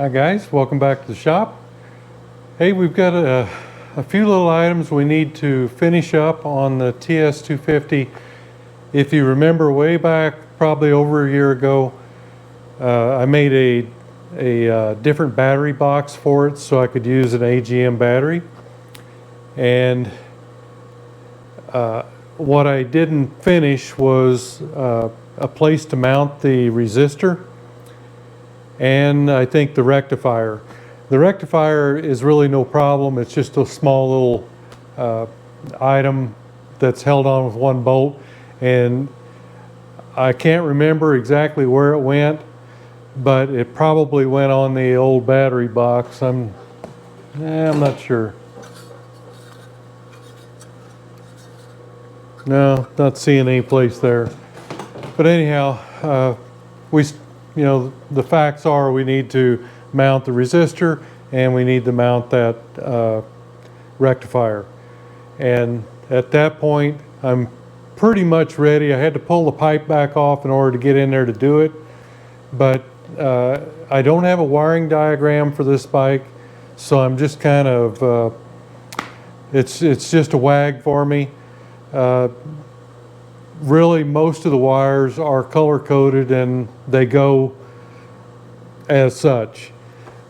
Hi guys, welcome back to the shop. Hey, we've got a few little items we need to finish up on the TS250. If you remember way back, probably over a year ago, I made a different battery box for it so I could use an AGM battery. And what I didn't finish was a place to mount the resistor and I think the rectifier. The rectifier is really no problem. It's just a small little item that's held on with one bolt, and I can't remember exactly where it went, but it probably went on the old battery box. I'm not sure. No, not seeing any place there. But anyhow, the facts are we need to mount the resistor and we need to mount that rectifier. And at that point, I'm pretty much ready. I had to pull the pipe back off in order to get in there to do it. But I don't have a wiring diagram for this bike, so I'm just kind of, it's just a wag for me. Really, most of the wires are color-coded and they go as such.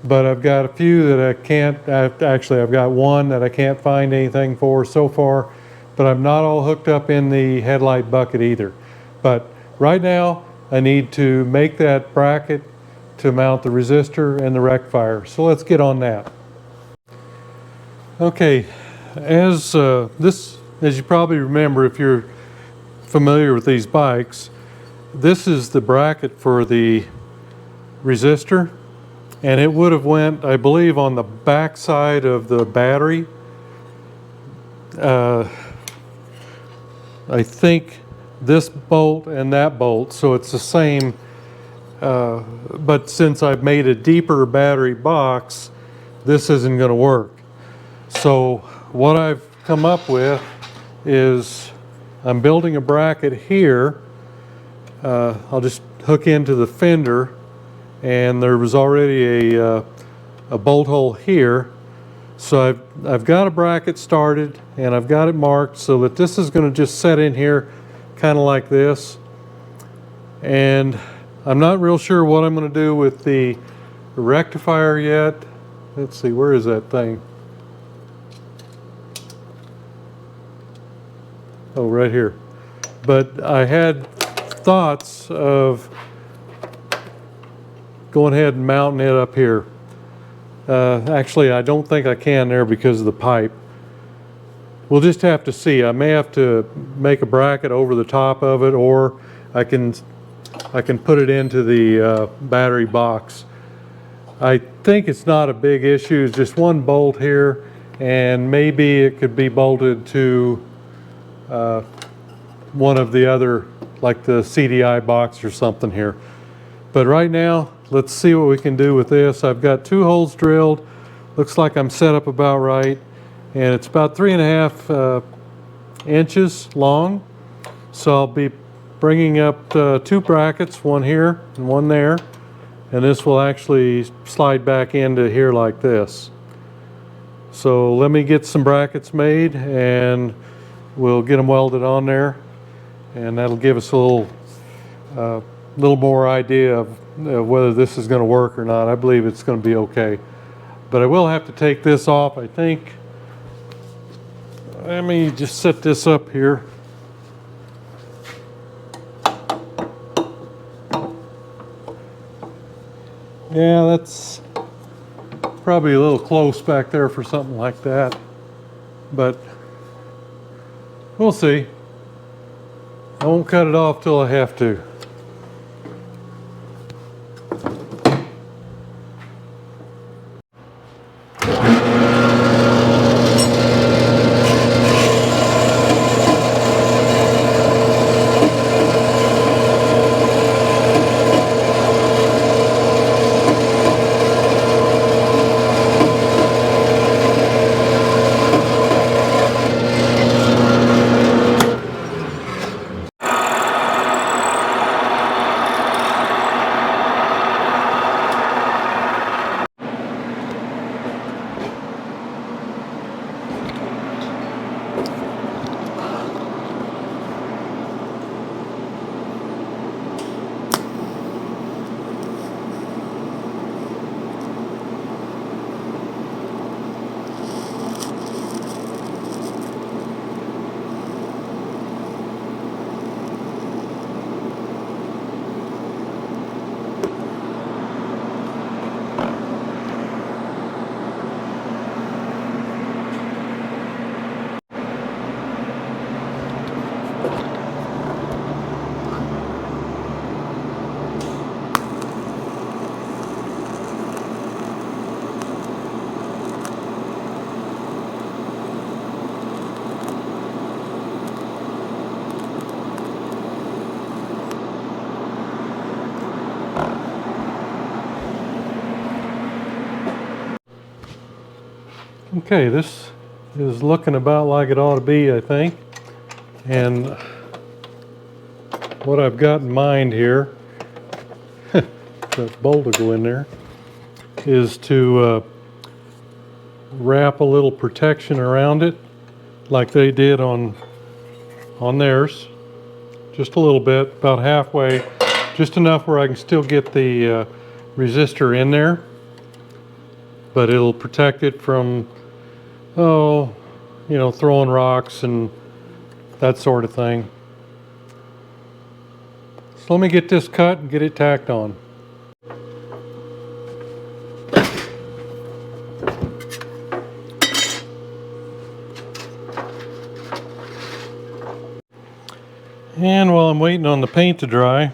But I've got a few that I can't, actually I've got one that I can't find anything for so far, but I'm not all hooked up in the headlight bucket either. But right now, I need to make that bracket to mount the resistor and the rectifier. So let's get on that. Okay, as you probably remember if you're familiar with these bikes, this is the bracket for the resistor, and it would have went, I believe, on the back side of the battery. I think this bolt and that bolt, so it's the same, but since I've made a deeper battery box, this isn't going to work. So what I've come up with is I'm building a bracket here. I'll just hook into the fender, and there was already a bolt hole here. So I've got a bracket started and I've got it marked so that this is going to just set in here kind of like this. And I'm not real sure what I'm going to do with the rectifier yet. Let's see, where is that thing? Oh, right here. But I had thoughts of going ahead and mounting it up here. Actually, I don't think I can there because of the pipe. We'll just have to see. I may have to make a bracket over the top of it, or I can put it into the battery box. I think it's not a big issue. It's just one bolt here, and maybe it could be bolted to one of the other, like the CDI box or something here. But right now, let's see what we can do with this. I've got 2 holes drilled. Looks like I'm set up about right. And it's about 3.5 inches long. So I'll be bringing up 2 brackets, one here and one there. And this will actually slide back into here like this. So let me get some brackets made and we'll get them welded on there. And that'll give us a little more idea of whether this is going to work or not. I believe it's going to be okay. But I will have to take this off, I think. Let me just set this up here. Yeah, that's probably a little close back there for something like that. But we'll see. I won't cut it off till I have to. Okay, this is looking about like it ought to be, I think. And what I've got in mind here, that bolt to go in there, is to wrap a little protection around it like they did on theirs. Just a little bit, about halfway, just enough where I can still get the resistor in there, but it'll protect it from, oh, you know, throwing rocks and that sort of thing. So let me get this cut and get it tacked on. And while I'm waiting on the paint to dry,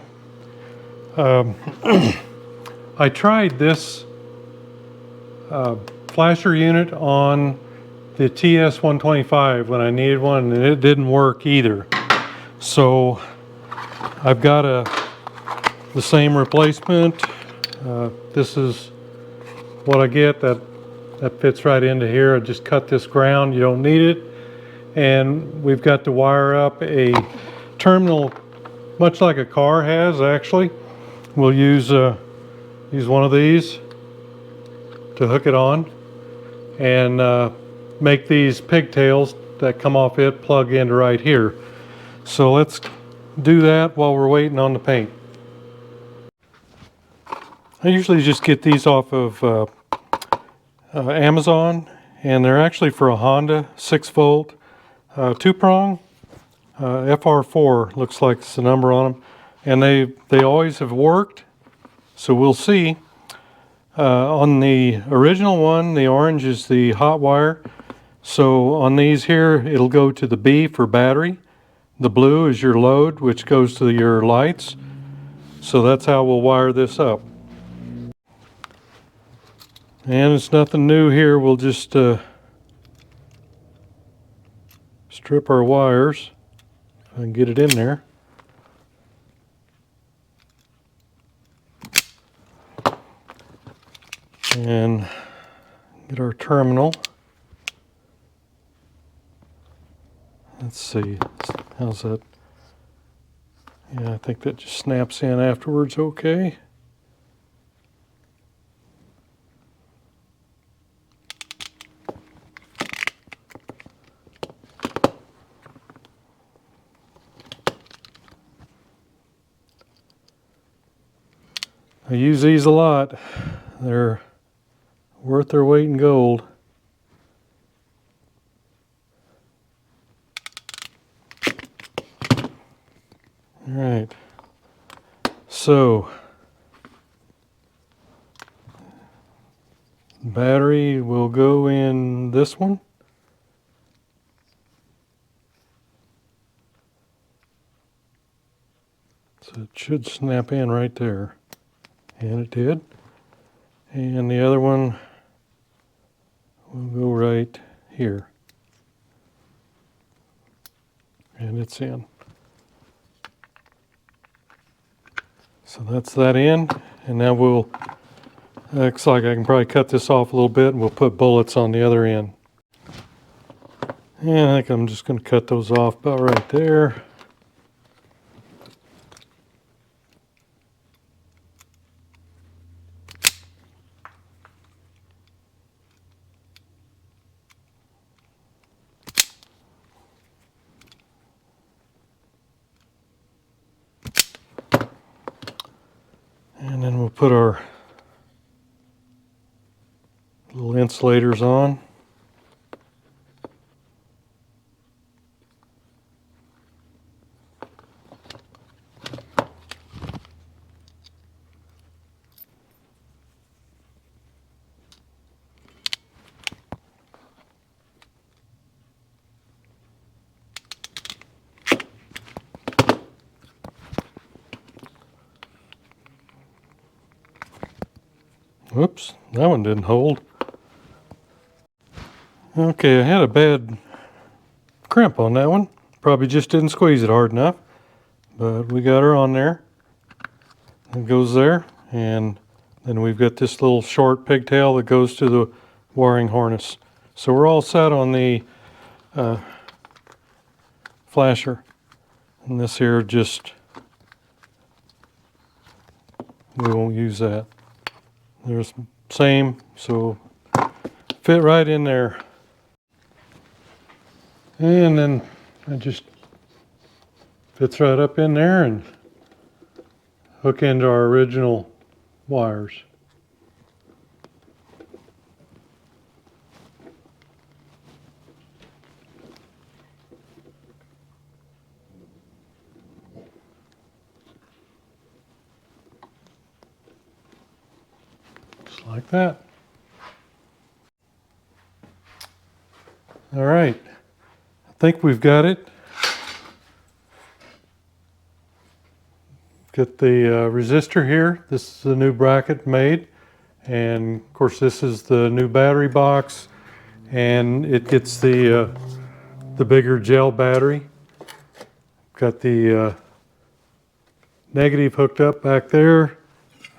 I tried this flasher unit on the TS125 when I needed one, and it didn't work either. So I've got the same replacement. This is what I get. That fits right into here. I just cut this ground. You don't need it. And we've got to wire up a terminal, much like a car has actually. We'll use one of these to hook it on, and make these pigtails that come off it plug into right here. So let's do that while we're waiting on the paint. I usually just get these off of Amazon, and they're actually for a Honda 6-volt 2-prong. FR4 looks like it's the number on them, and they always have worked, so we'll see. On the original one, the orange is the hot wire, so on these here it'll go to the B for battery. The blue is your load, which goes to your lights. So that's how we'll wire this up. And it's nothing new here. We'll just strip our wires. If I can get it in there. And get our terminal. Let's see, how's that? Yeah, I think that just snaps in afterwards okay. I use these a lot. They're worth their weight in gold. All right, so battery will go in this one. So it should snap in right there, and it did. And the other one will go right here, and it's in. So that's that in, and now looks like I can probably cut this off a little bit, and we'll put bullets on the other end. And I think I'm just going to cut those off about right there. And then we'll put our little insulators on. Whoops, that one didn't hold. Okay, I had a bad crimp on that one. Probably just didn't squeeze it hard enough, but we got her on there. It goes there, and then we've got this little short pigtail that goes to the wiring harness. So we're all set on the flasher. And this here just, we won't use that. There's same, so fit right in there. And then it just fits right up in there and hook into our original wires. Just like that. All right, I think we've got it. Get the resistor here. This is a new bracket made, and of course this is the new battery box, and it gets the bigger gel battery. Got the negative hooked up back there,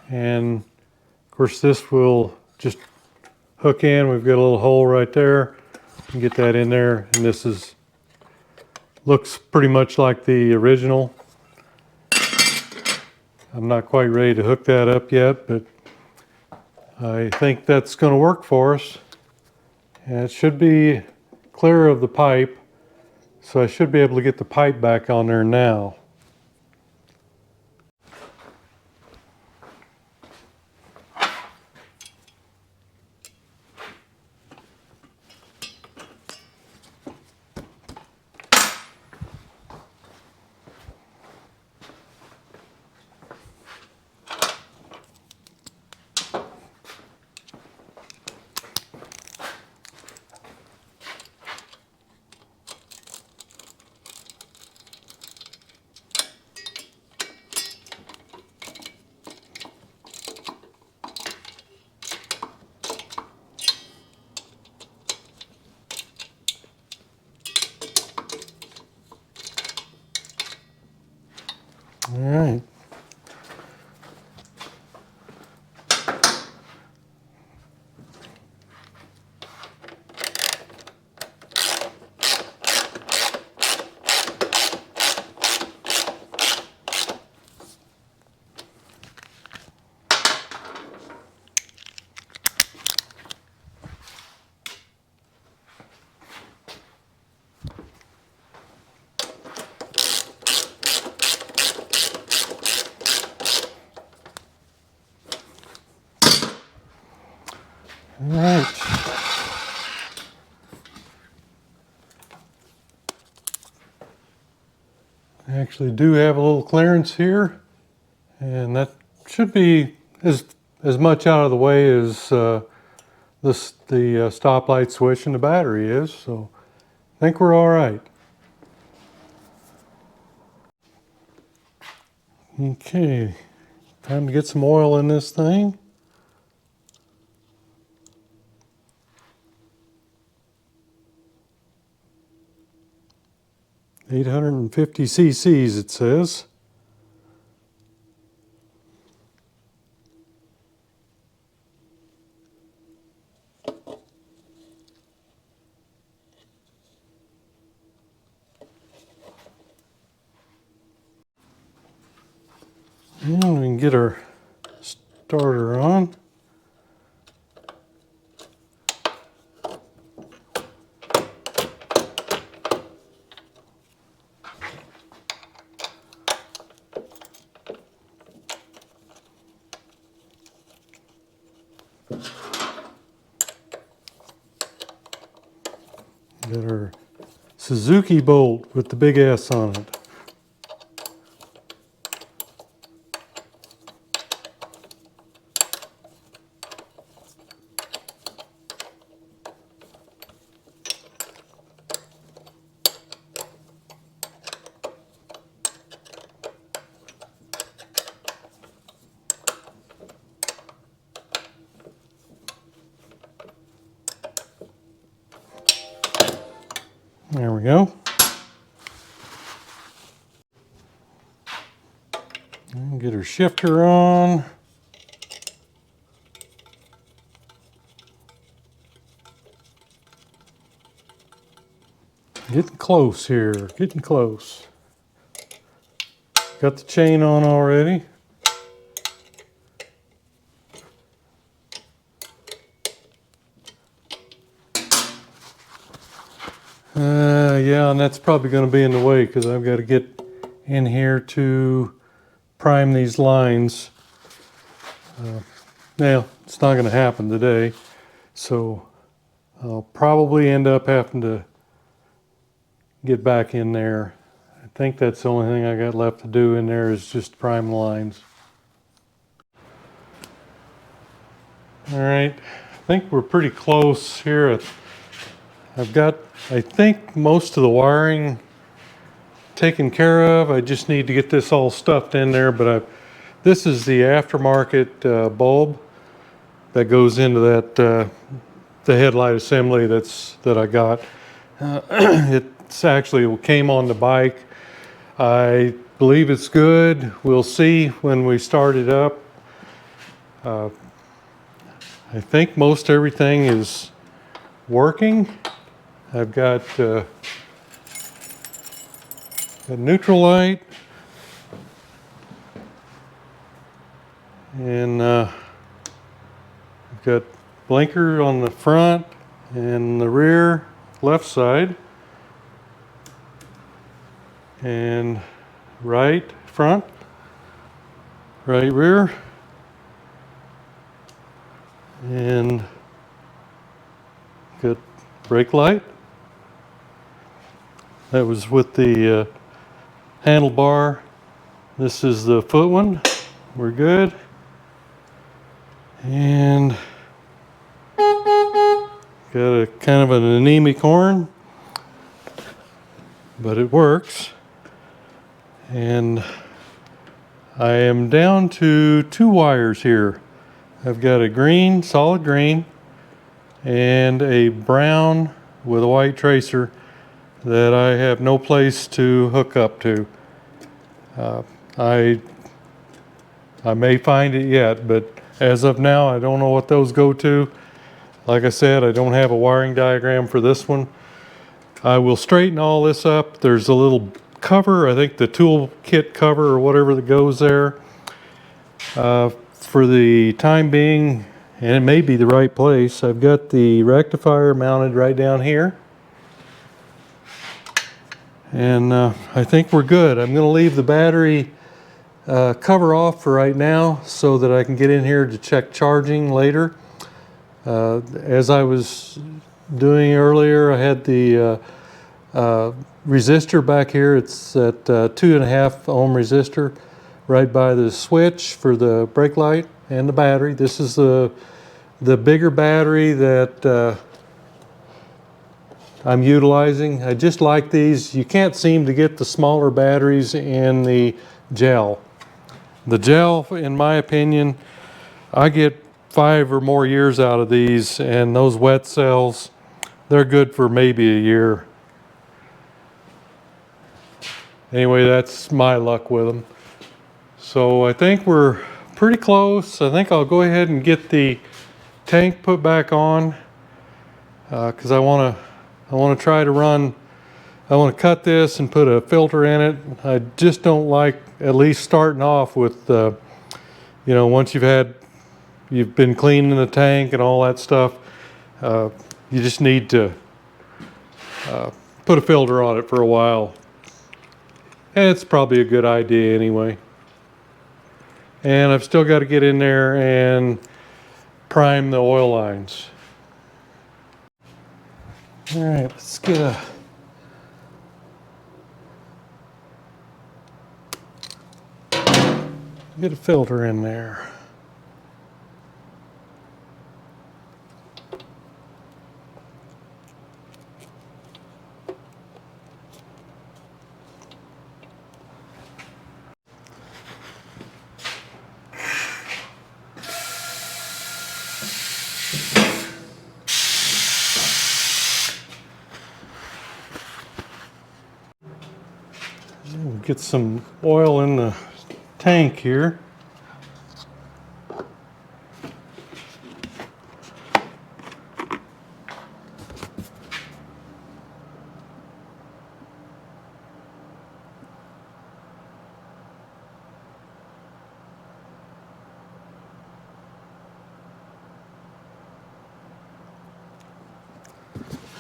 and of course this will just hook in. We've got a little hole right there. You can get that in there, and this is looks pretty much like the original. I'm not quite ready to hook that up yet, but I think that's going to work for us. And it should be clear of the pipe, so I should be able to get the pipe back on there now. All right. All right. I actually do have a little clearance here, and that should be as much out of the way as the stoplight switch and the battery is, so I think we're all right. Okay, time to get some oil in this thing. "850 cc's" it says. And we can get our starter on. Got our Suzuki bolt with the big S on it. There we go. And get our shifter on. Getting close here, getting close. Got the chain on already. Yeah, and that's probably going to be in the way because I've got to get in here to prime these lines. Now, it's not going to happen today, so I'll probably end up having to get back in there. I think that's the only thing I got left to do in there is just prime the lines. All right, I think we're pretty close here. I've got, I think, most of the wiring taken care of. I just need to get this all stuffed in there, but this is the aftermarket bulb that goes into that the headlight assembly that I got. It's actually came on the bike. I believe it's good. We'll see when we start it up. I think most everything is working. I've got a neutral light and I've got blinker on the front and the rear left side and right front, right rear, and got brake light. That was with the handlebar. This is the foot one. We're good. And got a kind of an anemic horn, but it works. And I am down to 2 wires here. I've got a green, solid green, and a brown with a white tracer that I have no place to hook up to. I may find it yet, but as of now, I don't know what those go to. Like I said, I don't have a wiring diagram for this one. I will straighten all this up. There's a little cover, I think the tool kit cover or whatever that goes there. For the time being, and it may be the right place, I've got the rectifier mounted right down here. And I think we're good. I'm going to leave the battery cover off for right now so that I can get in here to check charging later. As I was doing earlier, I had the resistor back here. It's at 2.5 ohm resistor right by the switch for the brake light and the battery. This is the bigger battery that I'm utilizing. I just like these. You can't seem to get the smaller batteries in the gel. The gel, in my opinion, I get 5 or more years out of these, and those wet cells, they're good for maybe a year. Anyway, that's my luck with them. So I think we're pretty close. I think I'll go ahead and get the tank put back on because I want to try to run. I want to cut this and put a filter in it. I just don't like, at least starting off with, once you've been cleaning the tank and all that stuff, you just need to put a filter on it for a while. And it's probably a good idea anyway. And I've still got to get in there and prime the oil lines. All right, let's get a filter in there. We'll get some oil in the tank here.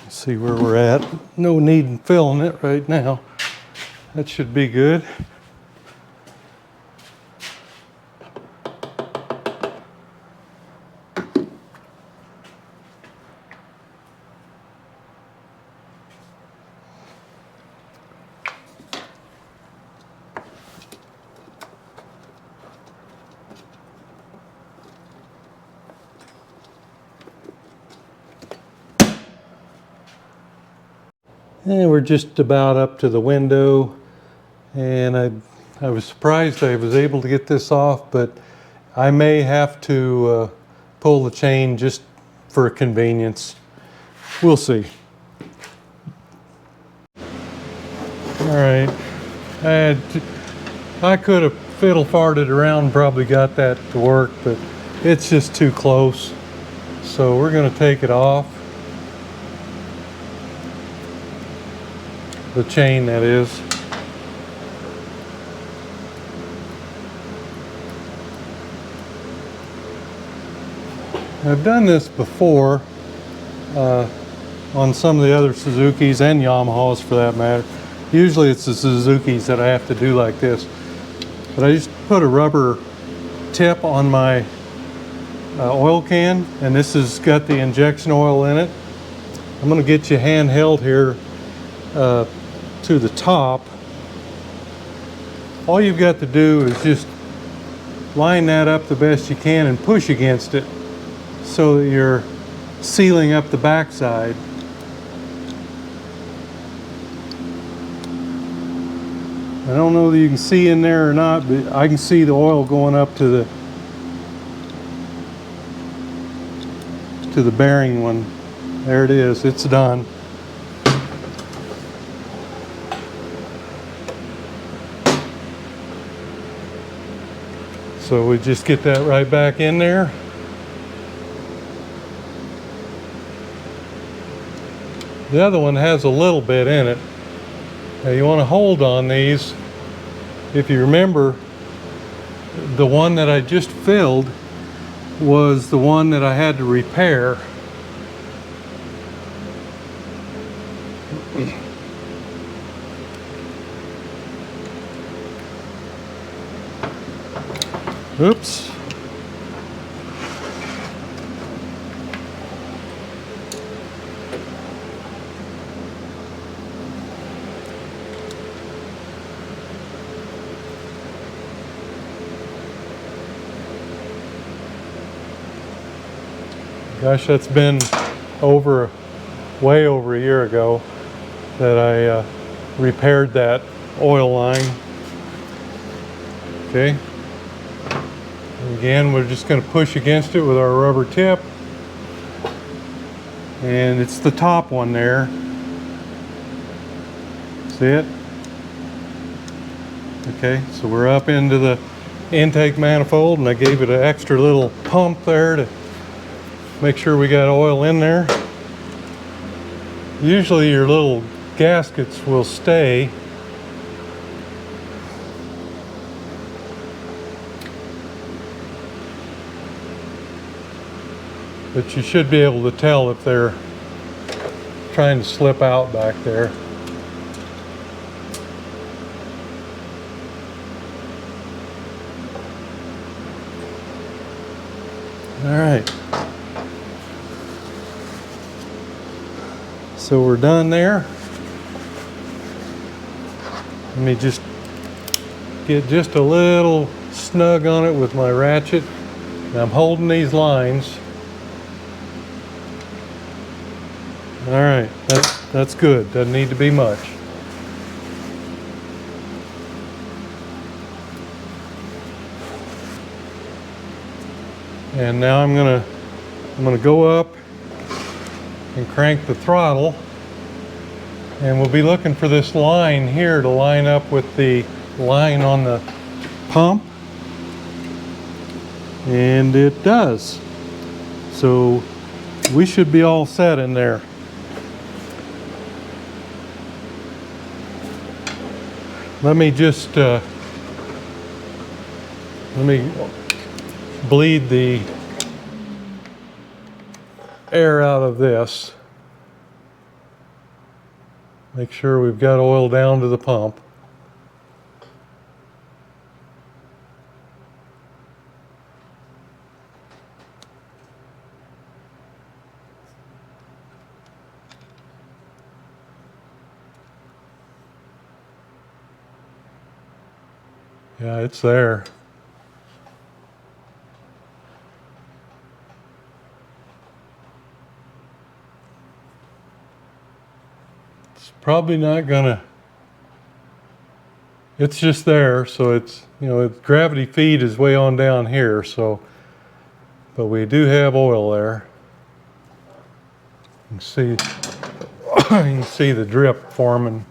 See where we're at. No need in filling it right now. That should be good. And we're just about up to the window, and I was surprised I was able to get this off, but I may have to pull the chain just for convenience. We'll see. All right, I could have fiddle farted around and probably got that to work, but it's just too close. So we're going to take it off. The chain, that is. I've done this before on some of the other Suzukis and Yamahas for that matter. Usually it's the Suzukis that I have to do like this. But I just put a rubber tip on my oil can, and this has got the injection oil in it. I'm going to get you handheld here to the top. All you've got to do is just line that up the best you can and push against it so that you're sealing up the backside. I don't know that you can see in there or not, but I can see the oil going up to the bearing one. There it is, it's done. So we just get that right back in there. The other one has a little bit in it. Now you want to hold on these. If you remember, the one that I just filled was the one that I had to repair. Oops. Gosh, that's been way over a year ago that I repaired that oil line. Okay. Again, we're just going to push against it with our rubber tip, and it's the top one there. See it? Okay, so we're up into the intake manifold, and I gave it an extra little pump there to make sure we got oil in there. Usually your little gaskets will stay. But you should be able to tell if they're trying to slip out back there. All right. So we're done there. Let me just get just a little snug on it with my ratchet. And I'm holding these lines. All right, that's good. Doesn't need to be much. And now I'm gonna go up and crank the throttle, and we'll be looking for this line here to line up with the line on the pump, and it does. So we should be all set in there. Let me just let me bleed the air out of this. Make sure we've got oil down to the pump. Yeah, it's there. It's probably not gonna, it's just there, so it's, you know, gravity feed is way on down here, so, but we do have oil there. You can see, you can see the drip forming.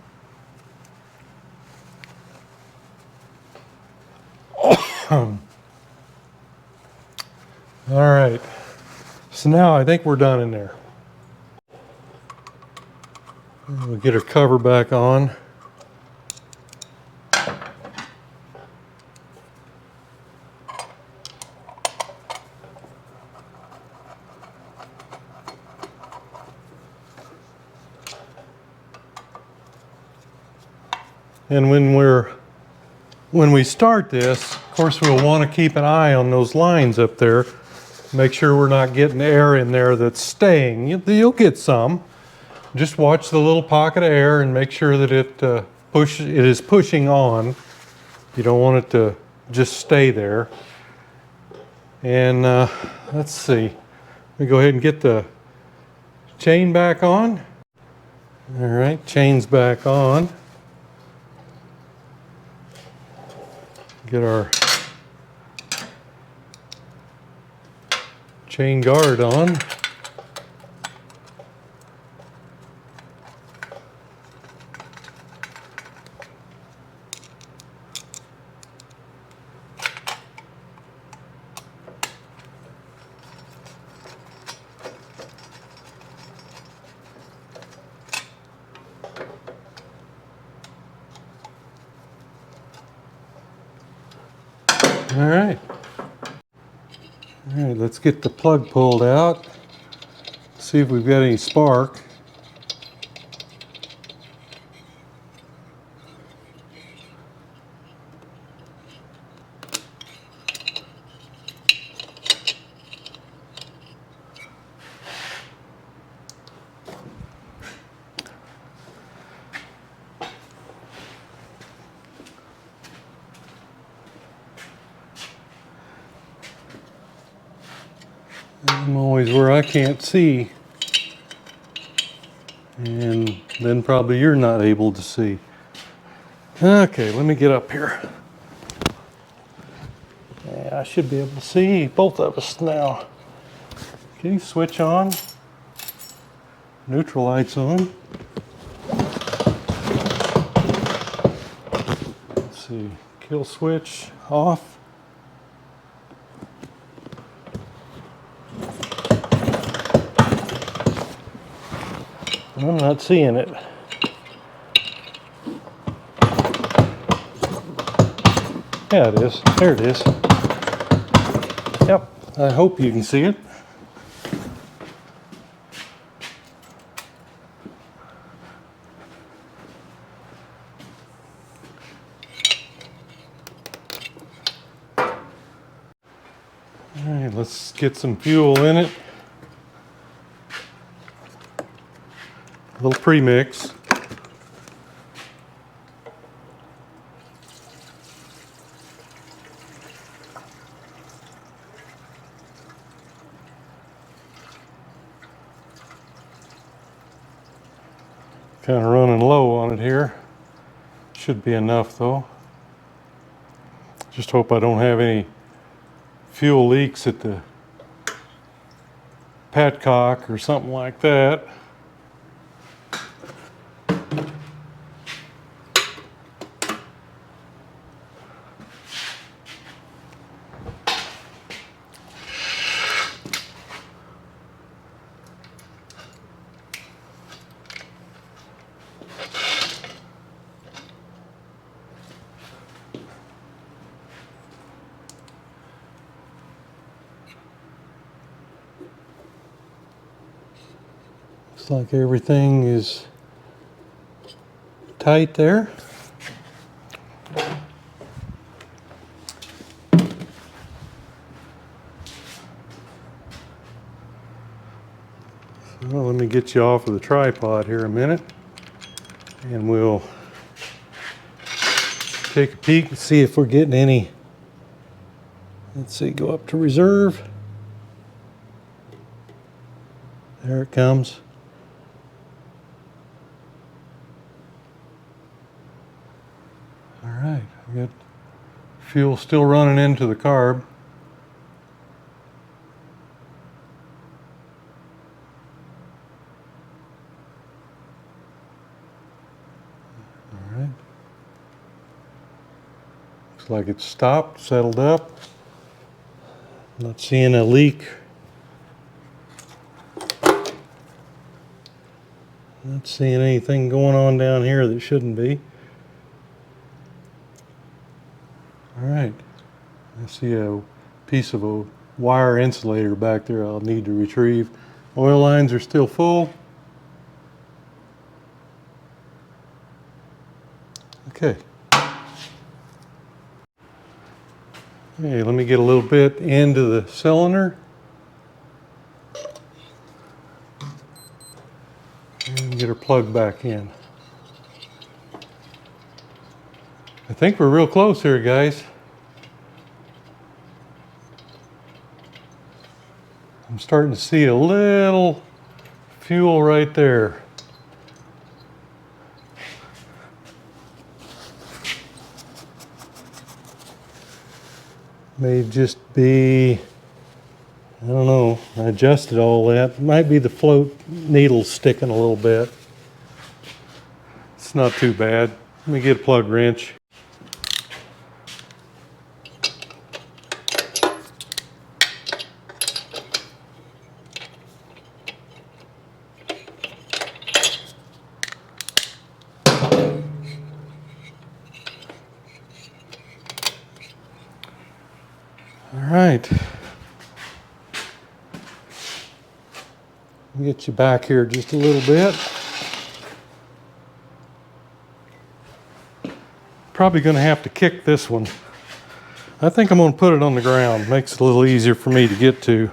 All right, so now I think we're done in there. We'll get our cover back on. And when we start this, of course, we'll want to keep an eye on those lines up there. Make sure we're not getting air in there that's staying. You'll get some. Just watch the little pocket of air and make sure that it is pushing on. You don't want it to just stay there. And let's see. Let me go ahead and get the chain back on. All right, chain's back on. Get our chain guard on. All right. All right, let's get the plug pulled out. See if we've got any spark. I'm always where I can't see, and then probably you're not able to see. Okay, let me get up here. Yeah, I should be able to see both of us now. Okay, switch on. Neutral light's on. Let's see, kill switch off. I'm not seeing it. Yeah, it is. There it is. Yep. I hope you can see it. All right, let's get some fuel in it. A little pre-mix. Kind of running low on it here. Should be enough though. Just hope I don't have any fuel leaks at the petcock or something like that. Looks like everything is tight there. So let me get you off of the tripod here a minute, and we'll take a peek and see if we're getting any. Let's see, go up to reserve. There it comes. All right, we got fuel still running into the carb. All right. Looks like it's stopped, settled up. Not seeing a leak. Not seeing anything going on down here that shouldn't be. All right, I see a piece of a wire insulator back there I'll need to retrieve. Oil lines are still full. Okay. Okay, let me get a little bit into the cylinder. And get her plugged back in. I think we're real close here, guys. I'm starting to see a little fuel right there. May just be, I don't know, I adjusted all that. Might be the float needle sticking a little bit. It's not too bad. Let me get a plug wrench. All right. Get you back here just a little bit. Probably going to have to kick this one. I think I'm going to put it on the ground. Makes it a little easier for me to get to.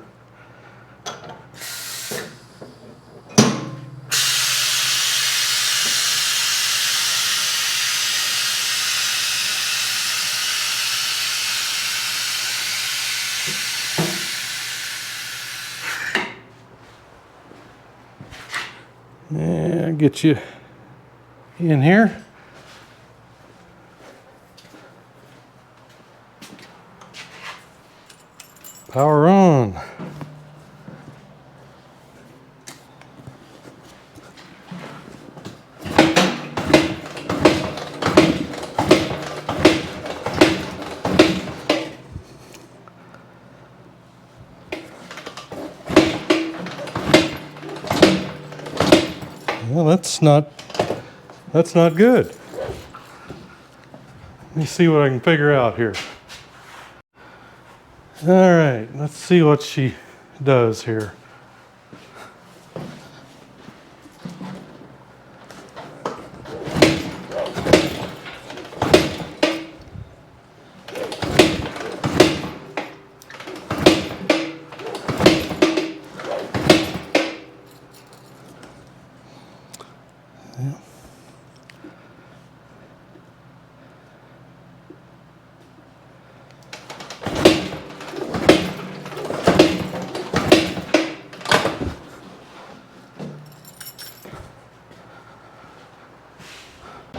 Yeah, get you in here. Power on. Well, that's not good. Let me see what I can figure out here. All right, let's see what she does here.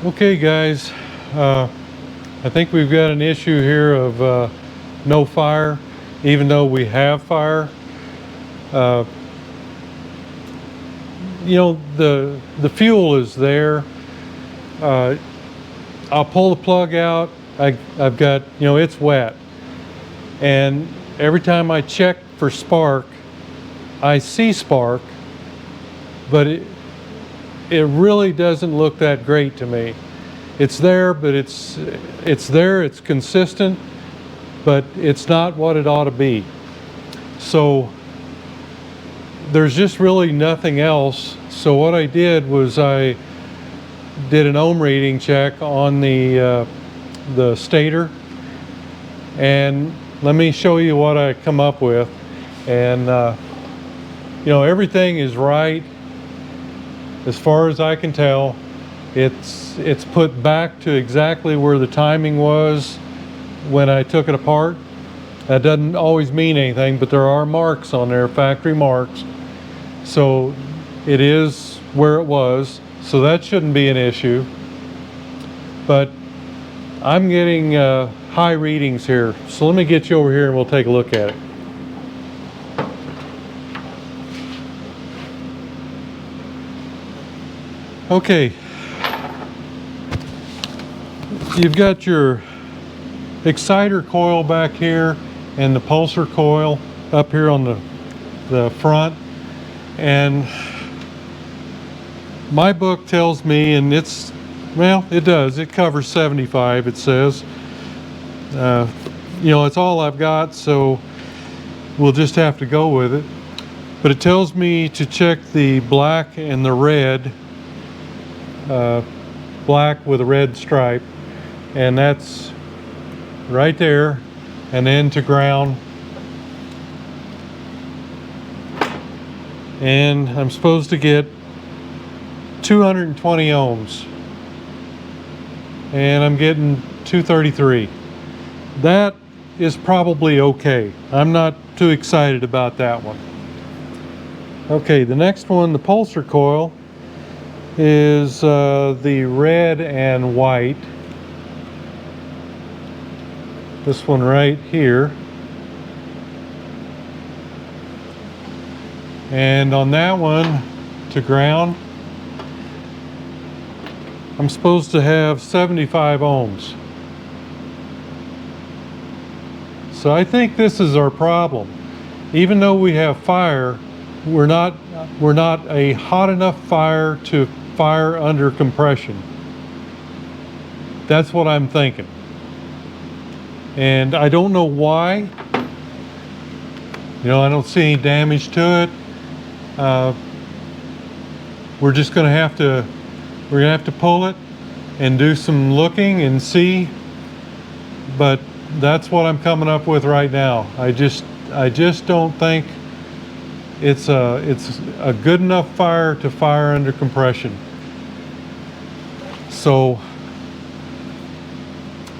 Okay guys, I think we've got an issue here of no fire, even though we have fire. You know, the fuel is there. I'll pull the plug out. I've got, you know, it's wet. And every time I check for spark, I see spark, but it really doesn't look that great to me. It's there, but it's there, it's consistent, but it's not what it ought to be. So there's just really nothing else. So what I did was I did an ohm reading check on the stator, and let me show you what I come up with. And you know, everything is right as far as I can tell. It's put back to exactly where the timing was when I took it apart. That doesn't always mean anything, but there are marks on there, factory marks. So it is where it was, so that shouldn't be an issue. But I'm getting high readings here, so let me get you over here and we'll take a look at it. Okay, you've got your exciter coil back here and the pulsar coil up here on the front, and my book tells me, and it's, well, it does, it covers 75, it says. You know, it's all I've got, so we'll just have to go with it. But it tells me to check the black and the red, black with a red stripe, and that's right there, and then to ground. And I'm supposed to get 220 ohms, and I'm getting 233. That is probably okay. I'm not too excited about that one. Okay, the next one, the pulsar coil, is the red and white. This one right here. And on that one, to ground, I'm supposed to have 75 ohms. So I think this is our problem. Even though we have fire, we're not a hot enough fire to fire under compression. That's what I'm thinking. And I don't know why. You know, I don't see any damage to it. We're just gonna have to pull it and do some looking and see, but that's what I'm coming up with right now. I just don't think it's a good enough fire to fire under compression. So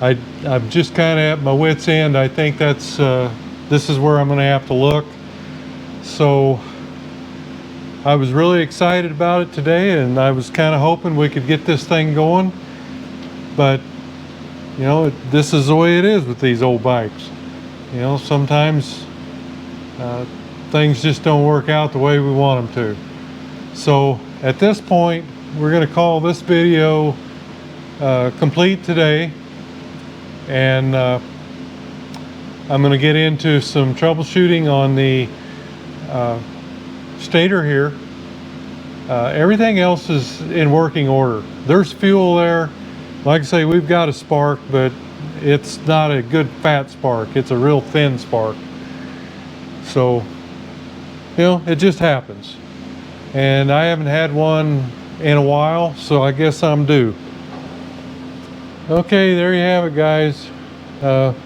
I'm just kind of at my wit's end. I think that's this is where I'm going to have to look. So I was really excited about it today, and I was kind of hoping we could get this thing going, but you know, this is the way it is with these old bikes. You know, sometimes things just don't work out the way we want them to. So at this point, we're going to call this video complete today, and I'm going to get into some troubleshooting on the stator here. Everything else is in working order. There's fuel there. Like I say, we've got a spark, but it's not a good fat spark. It's a real thin spark. So, you know, it just happens. And I haven't had one in a while, so I guess I'm due. Okay, there you have it, guys.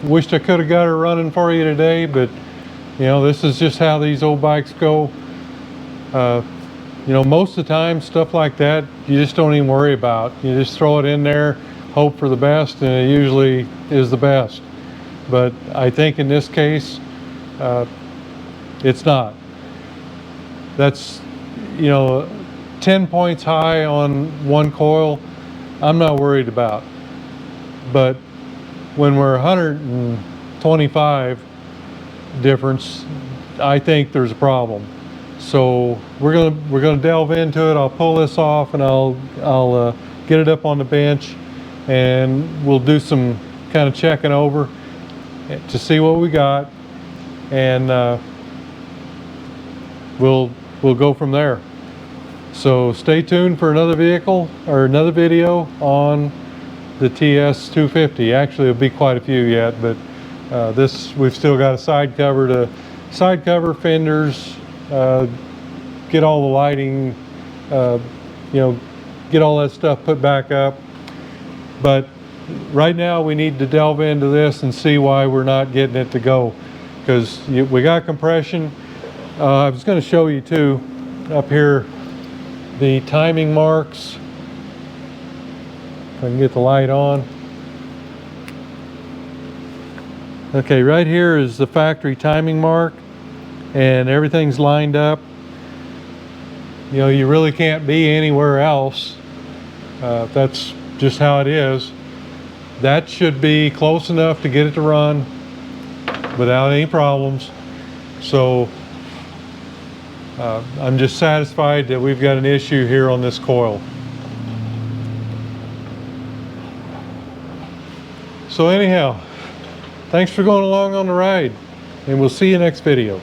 Wished I could have got her running for you today, but you know, this is just how these old bikes go. You know, most of the time, stuff like that, you just don't even worry about. You just throw it in there, hope for the best, and it usually is the best. But I think in this case, it's not. That's, you know, 10 points high on one coil, I'm not worried about. But when we're 125 difference, I think there's a problem. So we're gonna delve into it. I'll pull this off, and I'll get it up on the bench, and we'll do some kind of checking over to see what we got, and we'll go from there. So stay tuned for another vehicle or another video on the TS250. Actually, it'll be quite a few yet, but this, we've still got a side cover, fenders, get all the lighting, you know, get all that stuff put back up. But right now we need to delve into this and see why we're not getting it to go. Because we got compression. I was going to show you too, up here, the timing marks. If I can get the light on. Okay, right here is the factory timing mark, and everything's lined up. You know, you really can't be anywhere else. That's just how it is. That should be close enough to get it to run without any problems. So I'm just satisfied that we've got an issue here on this coil. So anyhow, thanks for going along on the ride, and we'll see you next video.